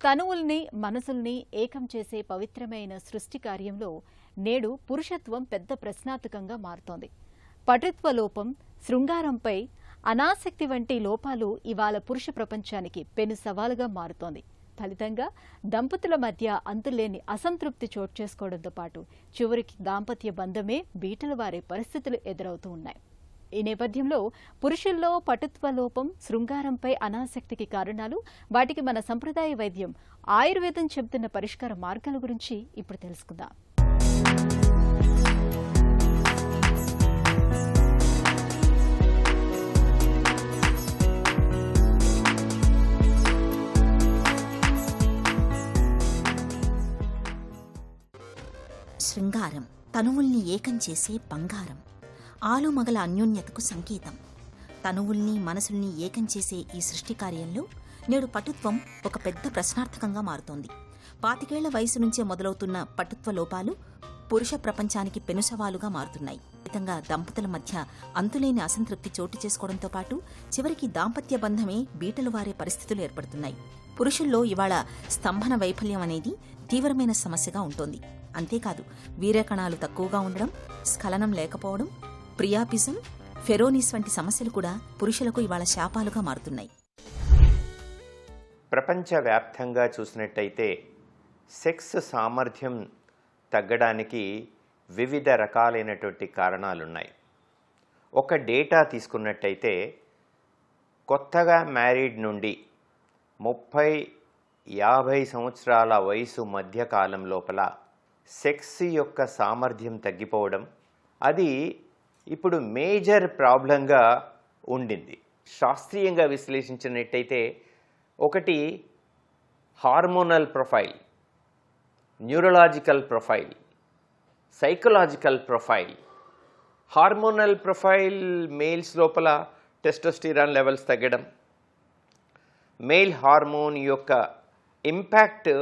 తనువుల్ని మనసుల్ని ఏకం చేసే పవిత్రమైన సృష్టి కార్యంలో నేడు పురుషత్వం పెద్ద ప్రశ్నార్థకంగా మారుతోంది. పటుత్వ లోపం, శృంగారంపై అనాసక్తి వంటి లోపాలు ఇవాళ పురుష ప్రపంచానికి పెను సవాలుగా మారుతోంది. ఫలితంగా దంపతుల మధ్య అంతులేని అసంతృప్తి చోటు చేసుకోవడంతో పాటు చివరికి దాంపత్య బంధమే బీటలు వారే పరిస్థితులు ఎదురవుతూ ఉన్నాయి. ఈ నేపథ్యంలో పురుషుల్లో పటుత్వ లోపం, శృంగారంపై అనాసక్తికి కారణాలు, వాటికి మన సంప్రదాయ వైద్యం ఆయుర్వేదం చెబుతున్న పరిష్కార మార్గాల గురించి ఇప్పుడు తెలుసుకుందాం. శృంగారం తనువుల్ని ఏకం చేసే బంగారం, ఆలుమగల అన్యోన్యతకు సంకేతం. తనువుల్ని మనసుల్ని ఏకం చేసే ఈ సృష్టి కార్యంలో నేడు పటుత్వం ఒక పెద్ద ప్రశ్నార్థకంగా మారుతోంది. 25 వయసు నుంచే మొదలవుతున్న పటుత్వ లోపాలు పురుష ప్రపంచానికి పెనుసవాలుగా మారుతున్నాయి. ఫలితంగా దంపతుల మధ్య అంతులేని అసంతృప్తి చోటు చేసుకోవడంతో పాటు చివరికి దాంపత్య బంధమే బీటలు వారే పరిస్థితులు ఏర్పడుతున్నాయి. పురుషుల్లో ఇవాళ స్తంభన వైఫల్యం అనేది తీవ్రమైన సమస్యగా ఉంటోంది. అంతేకాదు, వీర్యకణాలు తక్కువగా ఉండడం, స్ఖలనం లేకపోవడం, ప్రియాపిజం, ఫెరోనిస్ వంటి సమస్యలు కూడా పురుషులకు ఇవాళ శాపాలుగా మారుతున్నాయి. ప్రపంచవ్యాప్తంగా చూసినట్టయితే సెక్స్ సామర్థ్యం తగ్గడానికి వివిధ రకాలైనటువంటి కారణాలున్నాయి. ఒక డేటా తీసుకున్నట్టయితే కొత్తగా మ్యారీడ్ నుండి 30-50 సంవత్సరాల వయసు మధ్యకాలం లోపల సెక్స్ యొక్క సామర్థ్యం తగ్గిపోవడం, అది ఇప్పుడు మేజర్ ప్రాబ్లంగా ఉండింది. శాస్త్రీయంగా విశ్లేషించినట్టయితే ఒకటి hormonal profile, neurological profile, psychological profile. Hormonal profile males లోపల టెస్టోస్టిరాన్ లెవెల్స్ తగ్గడం, మేల్ హార్మోన్ యొక్క ఇంపాక్ట్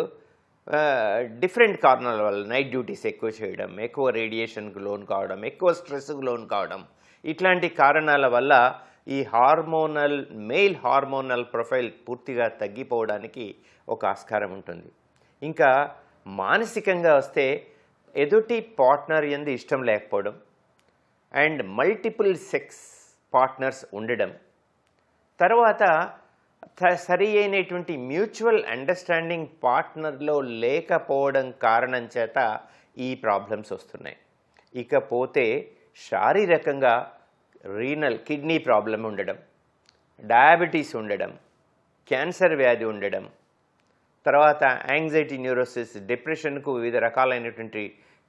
డిఫరెంట్ కారణాల వల్ల నైట్ డ్యూటీస్ ఎక్కువ చేయడం, ఎక్కువ రేడియేషన్కు లోన్ కావడం, ఎక్కువ స్ట్రెస్కు లోన్ కావడం, ఇట్లాంటి కారణాల వల్ల ఈ మేల్ హార్మోనల్ ప్రొఫైల్ పూర్తిగా తగ్గిపోవడానికి ఒక ఆస్కారం ఉంటుంది. ఇంకా మానసికంగా వస్తే ఎదుటి పార్ట్నర్ యందు ఇష్టం లేకపోవడం అండ్ మల్టిపుల్ సెక్స్ పార్ట్నర్స్ ఉండడం, తర్వాత సరి అయినటువంటి మ్యూచువల్ అండర్స్టాండింగ్ పార్ట్నర్లో లేకపోవడం కారణం చేత ఈ ప్రాబ్లమ్స్ వస్తున్నాయి. ఇకపోతే శారీరకంగా కిడ్నీ ప్రాబ్లం ఉండడం, డయాబెటీస్ ఉండడం, క్యాన్సర్ వ్యాధి ఉండడం, తర్వాత యాంగ్జైటీ, న్యూరోసిస్, డిప్రెషన్కు వివిధ రకాలైనటువంటి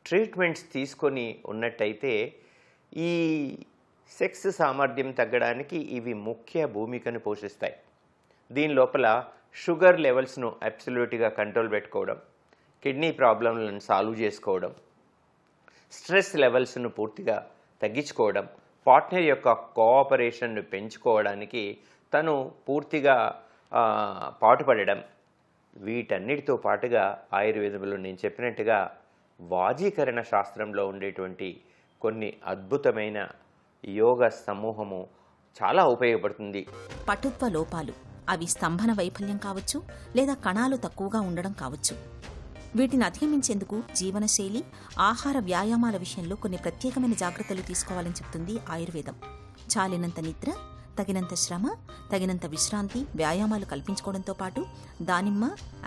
ట్రీట్మెంట్స్ తీసుకొని ఉన్నట్టయితే ఈ సెక్స్ సామర్థ్యం తగ్గడానికి ఇవి ముఖ్య భూమికను పోషిస్తాయి. దీని లోపల షుగర్ లెవెల్స్ను అబ్సల్యూట్గా కంట్రోల్ పెట్టుకోవడం, కిడ్నీ ప్రాబ్లంలను సాల్వ్ చేసుకోవడం, స్ట్రెస్ లెవెల్స్ను పూర్తిగా తగ్గించుకోవడం, పార్ట్నర్ యొక్క కోఆపరేషన్ను పెంచుకోవడానికి తను పూర్తిగా పాటుపడడం, వీటన్నిటితో పాటుగా ఆయుర్వేదంలో నేను చెప్పినట్టుగా వాజీకరణ శాస్త్రంలో ఉండేటువంటి కొన్ని అద్భుతమైన యోగ సమూహము చాలా ఉపయోగపడుతుంది. పటుత్వ లోపాలు అవి స్తంభన వైఫల్యం కావచ్చు, లేదా కణాలు తక్కువగా ఉండడం కావచ్చు. వీటిని అధిగమించేందుకు జీవనశైలి, ఆహార, వ్యాయామాల విషయంలో కొన్ని ప్రత్యేకమైన జాగ్రత్తలు తీసుకోవాలని చెప్తుంది ఆయుర్వేదం. చాలినంత నిద్ర, తగినంత శ్రమ, తగినంత విశ్రాంతి, వ్యాయామాలు కల్పించుకోవడంతో పాటు దానిమ్మ,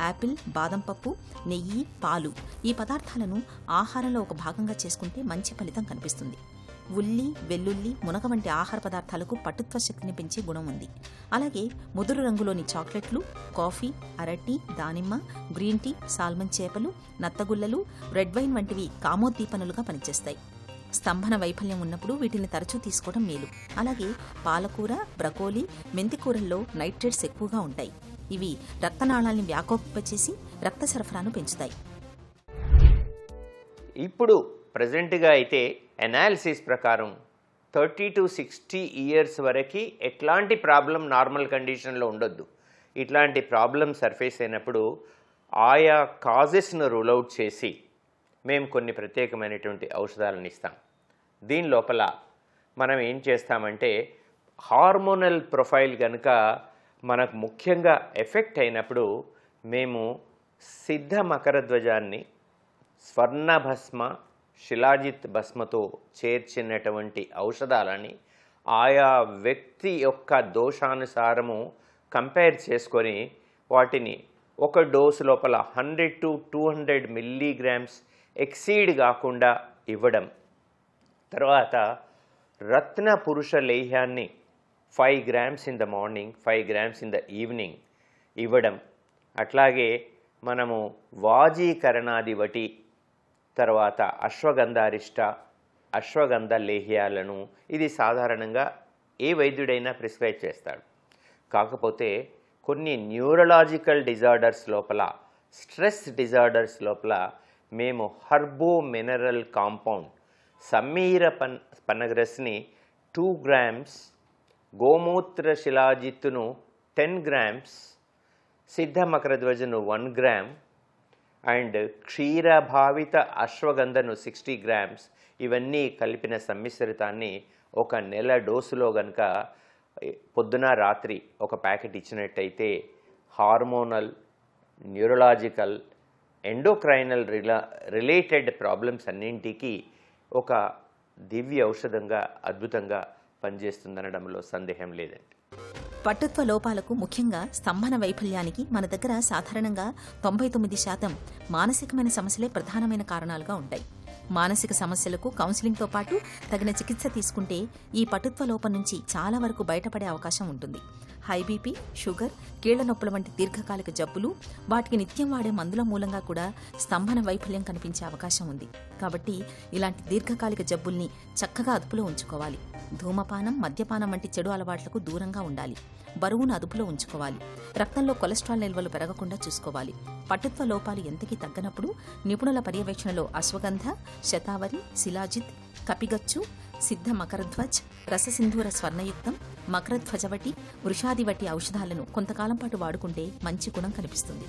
యాపిల్, బాదం పప్పు, నెయ్యి, పాలు ఈ పదార్థాలను ఆహారంలో ఒక భాగంగా చేసుకుంటే మంచి ఫలితం కనిపిస్తుంది. ఉల్లి, వెల్లుల్లి, మునగ వంటి ఆహార పదార్థాలకు పటుత్వ శక్తిని పెంచే గుణం ఉంది. అలాగే ముదురు రంగులోని చాక్లెట్లు, కాఫీ, అరటి, దానిమ్మ, గ్రీన్ టీ, సాల్మన్ చేపలు, నత్తగుల్లలు, రెడ్ వైన్ వంటివి కామోద్దీపనలుగా పనిచేస్తాయి. స్తంభన వైఫల్యం ఉన్నప్పుడు వీటిని తరచూ తీసుకోవడం మేలు. అలాగే పాలకూర, బ్రకోలీ, మెంతికూరల్లో నైట్రేట్స్ ఎక్కువగా ఉంటాయి. ఇవి రక్తనాళాల్ని వ్యాకోపింపచేసి రక్త సరఫరాను పెంచుతాయి. ఇప్పుడు ప్రజెంట్గా అయితే అనాలిసిస్ ప్రకారం 30 to 60 ఇయర్స్ వరకు ఎట్లాంటి ప్రాబ్లం నార్మల్ కండిషన్లో ఉండొద్దు. ఇట్లాంటి ప్రాబ్లం సర్ఫేస్ అయినప్పుడు ఆయా కాజెస్ను రూల్ అవుట్ చేసి మేము కొన్ని ప్రత్యేకమైనటువంటి ఔషధాలను ఇస్తాం. దీని లోపల మనం ఏం చేస్తామంటే హార్మోనల్ ప్రొఫైల్ కనుక మనకు ముఖ్యంగా ఎఫెక్ట్ అయినప్పుడు మేము సిద్ధ మకరధ్వజాన్ని స్వర్ణభస్మ శిలాజిత్ భస్మతో చేర్చినటువంటి ఔషధాలని ఆయా వ్యక్తి యొక్క దోషానుసారము కంపేర్ చేసుకొని వాటిని ఒక డోసు లోపల 100 to 200 మిల్లీగ్రామ్స్ ఎక్సీడ్ కాకుండా ఇవ్వడం. తర్వాత రత్న పురుష లేహ్యాన్ని 5 grams in the morning, 5 grams in the evening ఇవ్వడం. అట్లాగే మనము వాజీకరణాదివటి, తర్వాత అశ్వగంధారిష్ట, అశ్వగంధ లేహ్యాలను ఇది సాధారణంగా ఏ వైద్యుడైనా ప్రిస్క్రైబ్ చేస్తాడు. కాకపోతే కొన్ని న్యూరలాజికల్ డిజార్డర్స్ లోపల, స్ట్రెస్ డిజార్డర్స్ లోపల మేము హర్బో మినరల్ కాంపౌండ్ సమీర పనగరస్ని 2 grams, గోమూత్ర శిలాజిత్తును 10 grams, సిద్ధ మకరధ్వజను 1 gram అండ్ క్షీరభావిత అశ్వగంధను 60 grams ఇవన్నీ కలిపిన సమ్మిశ్రితాన్ని ఒక నెల డోసులో గనక పొద్దున రాత్రి ఒక ప్యాకెట్ ఇచ్చినట్టయితే hormonal, neurological, endocrinal related problems అన్నింటికీ ఒక దివ్య ఔషధంగా అద్భుతంగా పనిచేస్తుందనడంలో సందేహం లేదండి. పటుత్వ లోపాలకు, ముఖ్యంగా స్తంభన వైఫల్యానికి మన దగ్గర సాధారణంగా 99% మానసికమైన సమస్యలే ప్రధానమైన కారణాలుగా ఉంటాయి. మానసిక సమస్యలకు కౌన్సిలింగ్తో పాటు తగిన చికిత్స తీసుకుంటే ఈ పటుత్వ లోపం నుంచి చాలా వరకు బయటపడే అవకాశం ఉంటుంది. హై బీపీ, షుగర్, కీళ్ల నొప్పుల వంటి దీర్ఘకాలిక జబ్బులు, వాటికి నిత్యం వాడే మందుల మూలంగా కూడా స్తంభన వైఫల్యం కనిపించే అవకాశం ఉంది. కాబట్టి ఇలాంటి దీర్ఘకాలిక జబ్బుల్ని చక్కగా అదుపులో ఉంచుకోవాలి. ధూమపానం, మద్యపానం వంటి చెడు అలవాట్లకు దూరంగా ఉండాలి. బరువును అదుపులో ఉంచుకోవాలి. రక్తంలో కొలెస్ట్రాల్ నిల్వలు పెరగకుండా చూసుకోవాలి. పటుత్వ లోపాలు ఎంతకీ తగ్గనప్పుడు నిపుణుల పర్యవేక్షణలో అశ్వగంధ, శతావరి, శిలాజిత్, కపిగచ్చు, సిద్ధ మకరధ్వజ్, రససింధూర స్వర్ణయుక్తం, మకరధ్వజవటి, వృషాదివటి ఔషధాలను కొంతకాలం పాటు వాడుకుంటే మంచి గుణం కనిపిస్తుంది.